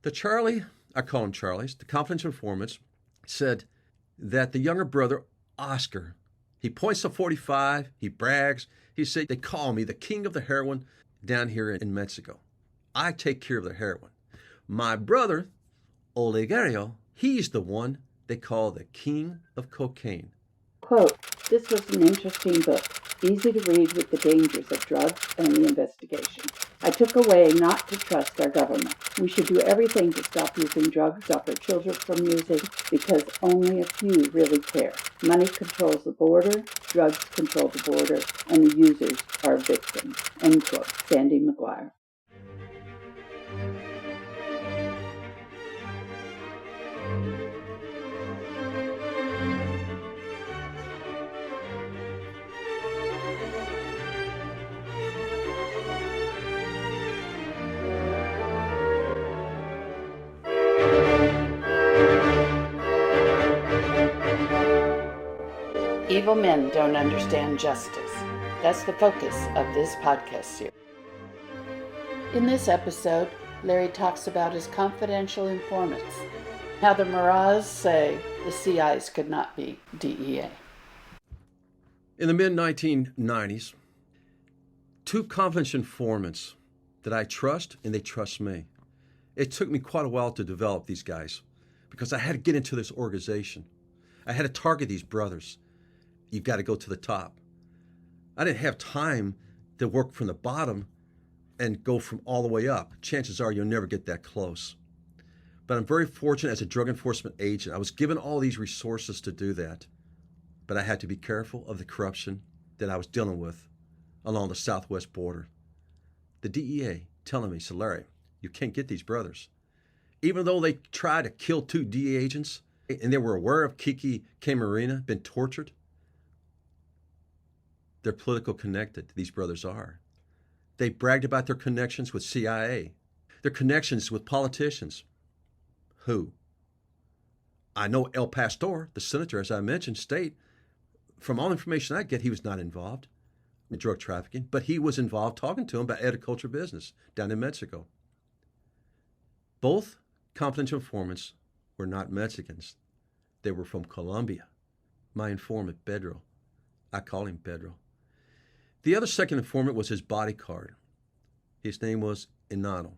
The Charlie, I call them Charlies, the confidential informants, said that the younger brother, Oscar, he points to 45, he brags, he said, they call me the king of the heroin down here in Mexico. I take care of the heroin. My brother, Olegario, he's the one they call the king of cocaine. Quote, this was an interesting book, easy to read with the dangers of drugs and the investigation. I took away not to trust our government. We should do everything to stop using drugs, stop our children from using, because only a few really care. Money controls the border, drugs control the border, and the users are victims. End quote. Sandy McGuire. Evil men don't understand justice. That's the focus of this podcast series. In this episode, Larry talks about his confidential informants, how the Maras say the CIs could not be DEA. In the mid-1990s, two confidential informants that I trust and they trust me. It took me quite a while to develop these guys because I had to get into this organization. I had to target these brothers. You've got to go to the top. I didn't have time to work from the bottom and go from all the way up. Chances are you'll never get that close. But I'm very fortunate as a drug enforcement agent. I was given all these resources to do that. But I had to be careful of the corruption that I was dealing with along the southwest border. The DEA telling me, so Larry, you can't get these brothers. Even though they tried to kill two DEA agents and they were aware of Kiki Camarena, been tortured, they're political connected, these brothers are. They bragged about their connections with CIA, their connections with politicians. Who? I know El Pastor, the senator, as I mentioned, state, from all information I get, he was not involved in drug trafficking, but he was involved talking to him about agriculture business down in Mexico. Both confidential informants were not Mexicans. They were from Colombia. My informant, Pedro. I call him Pedro. The other second informant was his bodyguard. His name was Enano.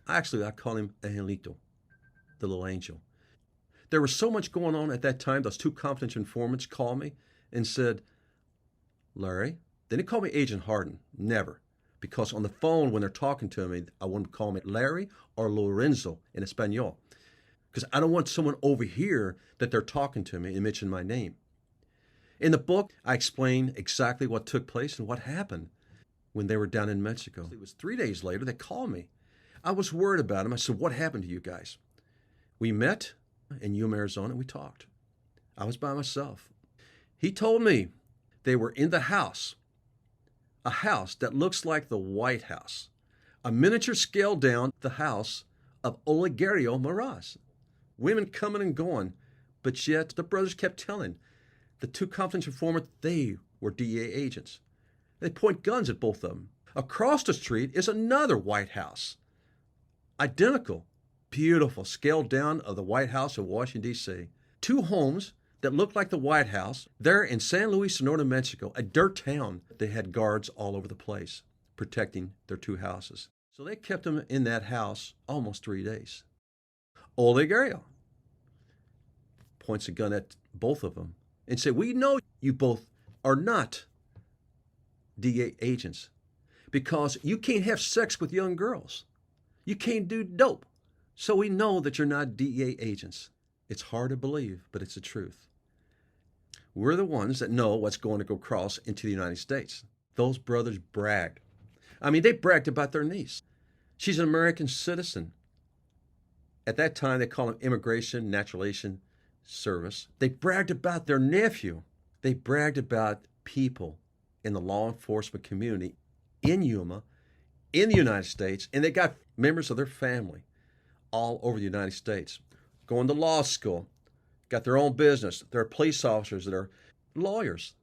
Actually, I call him Angelito, the little angel. There was so much going on at that time, those two confidential informants called me and said, Larry, they didn't call me Agent Harden, never. Because on the phone, when they're talking to me, I want them to call me Larry or Lorenzo in Espanol. Because I don't want someone over here that they're talking to me and mention my name. In the book, I explain exactly what took place and what happened when they were down in Mexico. It was 3 days later, they called me. I was worried about them. I said, what happened to you guys? We met in Yuma, Arizona, and we talked. I was by myself. He told me they were in the house, a house that looks like the White House, a miniature scale down the house of Olegario Maras. Women coming and going, but yet the brothers kept telling the two confidential informants they were DEA agents. They point guns at both of them. Across the street is another White House, identical, beautiful, scaled down of the White House of Washington, D.C. Two homes that looked like the White House. There in San Luis Sonora, Mexico, a dirt town. They had guards all over the place protecting their two houses. So they kept them in that house almost 3 days. Olegario points a gun at both of them and said, we know you both are not DEA agents because you can't have sex with young girls. You can't do dope. So we know that you're not DEA agents. It's hard to believe, but it's the truth. We're the ones that know what's going to go across into the United States. Those brothers bragged. I mean, they bragged about their niece. She's an American citizen. At that time, they call them Immigration Naturalization Service. They bragged about their nephew. They bragged about people in the law enforcement community in Yuma, in the United States, and they got members of their family all over the United States, going to law school, got their own business. They're police officers, they're lawyers.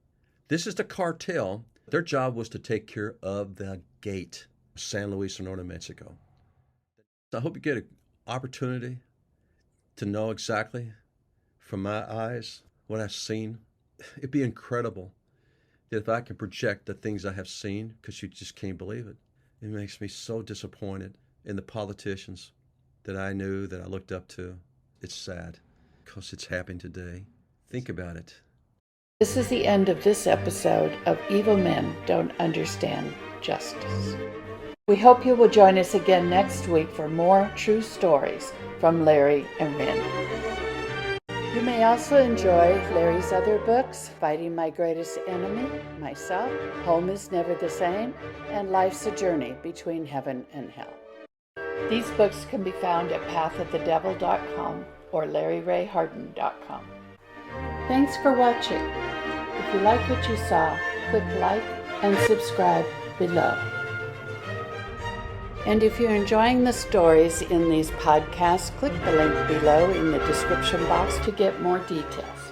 This is the cartel. Their job was to take care of the gate, San Luis Sonora, Mexico. I hope you get opportunity to know exactly from my eyes what I've seen, it'd be incredible that if I can project the things I have seen, because you just can't believe it. It makes me so disappointed in the politicians that I knew, that I looked up to. It's sad because it's happening today. Think about it. This is the end of this episode of Evil Men Don't Understand Justice. We hope you will join us again next week for more true stories from Larry and Rin. You may also enjoy Larry's other books, Fighting My Greatest Enemy, Myself, Home is Never the Same, and Life's a Journey Between Heaven and Hell. These books can be found at pathofthedevil.com or LarryRayHarden.com. Thanks for watching. If you like what you saw, click like and subscribe below. And if you're enjoying the stories in these podcasts, click the link below in the description box to get more details.